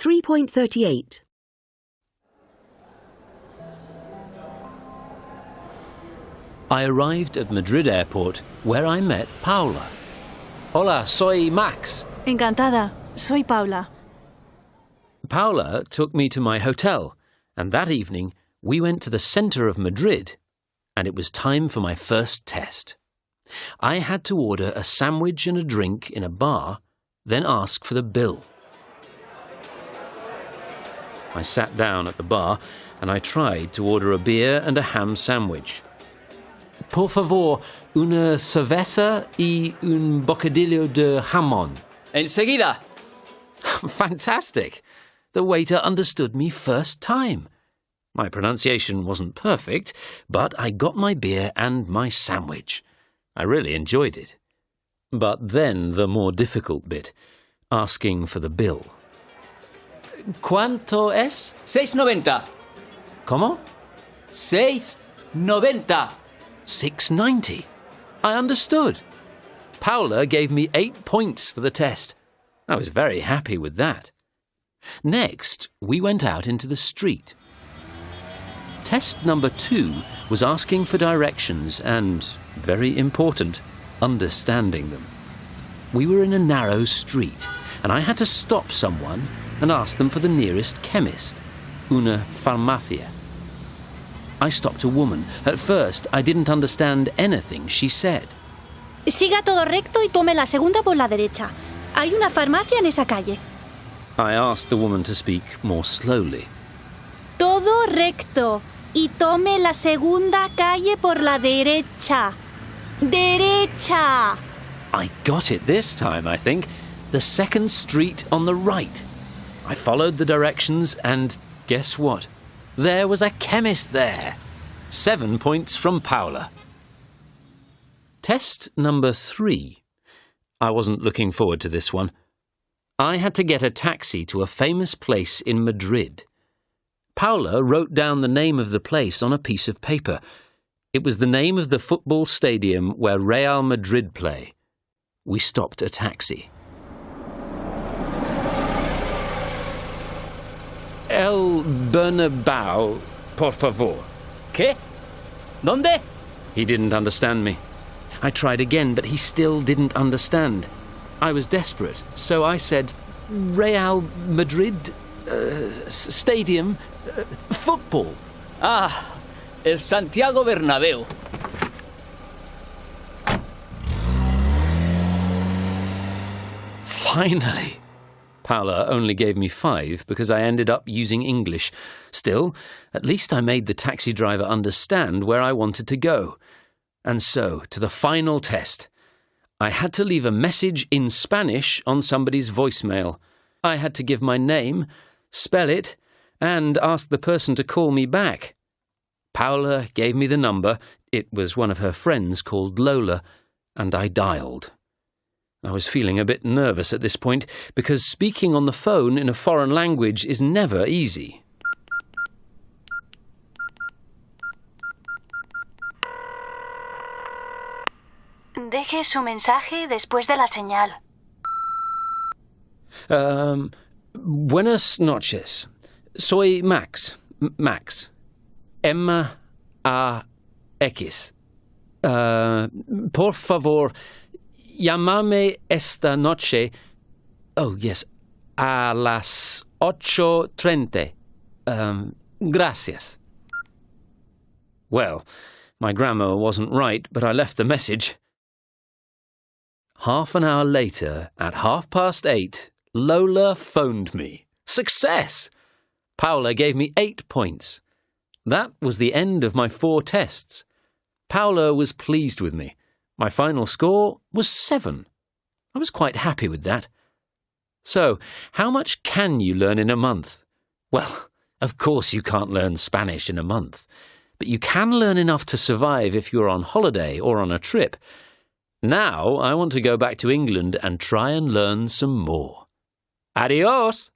3.38. I arrived at Madrid airport, where I met Paula. Hola, soy Max. Encantada. Soy Paula. Paula took me to my hotel, and that evening we went to the centre of Madrid, and it was time for my first test. I had to order a sandwich and a drink in a bar, then ask for the bill. I sat down at the bar, and I tried to order a beer and a ham sandwich. Por favor, una cerveza y un bocadillo de jamón. Enseguida. Fantastic! The waiter understood me first time. My pronunciation wasn't perfect, but I got my beer and my sandwich. I really enjoyed it. But then the more difficult bit, asking for the bill. ¿Cuánto es? 6.90. ¿Cómo? 6.90. 6.90. I understood. Paula gave me 8 points for the test. I was very happy with that. Next, we went out into the street. Test number 2 was asking for directions and, very important, understanding them. We were in a narrow street, and I had to stop someone and ask them for the nearest chemist, una farmacia. I stopped a woman. At first, I didn't understand anything she said. Siga todo recto y tome la segunda por la derecha. Hay una farmacia en esa calle. I asked the woman to speak more slowly. Todo recto y tome la segunda calle por la derecha. Derecha. I got it this time, I think. The second street on the right. I followed the directions and guess what? There was a chemist there. 7 points from Paula. Test number 3. I wasn't looking forward to this one. I had to get a taxi to a famous place in Madrid. Paula wrote down the name of the place on a piece of paper. It was the name of the football stadium where Real Madrid play. We stopped a taxi. El Bernabéu, por favor. ¿Qué? ¿Dónde? He didn't understand me. I tried again, but he still didn't understand. I was desperate, so I said, Real Madrid Stadium, football. Ah, el Santiago Bernabéu. Finally. Paula only gave me 5 because I ended up using English. Still, at least I made the taxi driver understand where I wanted to go. And so, to the final test. I had to leave a message in Spanish on somebody's voicemail. I had to give my name, spell it, and ask the person to call me back. Paula gave me the number. It was one of her friends called Lola, and I dialed. I was feeling a bit nervous at this point because speaking on the phone in a foreign language is never easy. Deje su mensaje después de la señal. Buenas noches. Soy Max. Max. M-A-X. Por favor, llamarme esta noche. Oh, yes. A las 8:30. Gracias. Well, my grammar wasn't right, but I left the message. Half an hour later, at 8:30, Lola phoned me. Success! Paula gave me 8 points. That was the end of my 4 tests. Paula was pleased with me. My final score was 7. I was quite happy with that. So, how much can you learn in a month? Well, of course you can't learn Spanish in a month, but you can learn enough to survive if you're on holiday or on a trip. Now I want to go back to England and try and learn some more. Adios!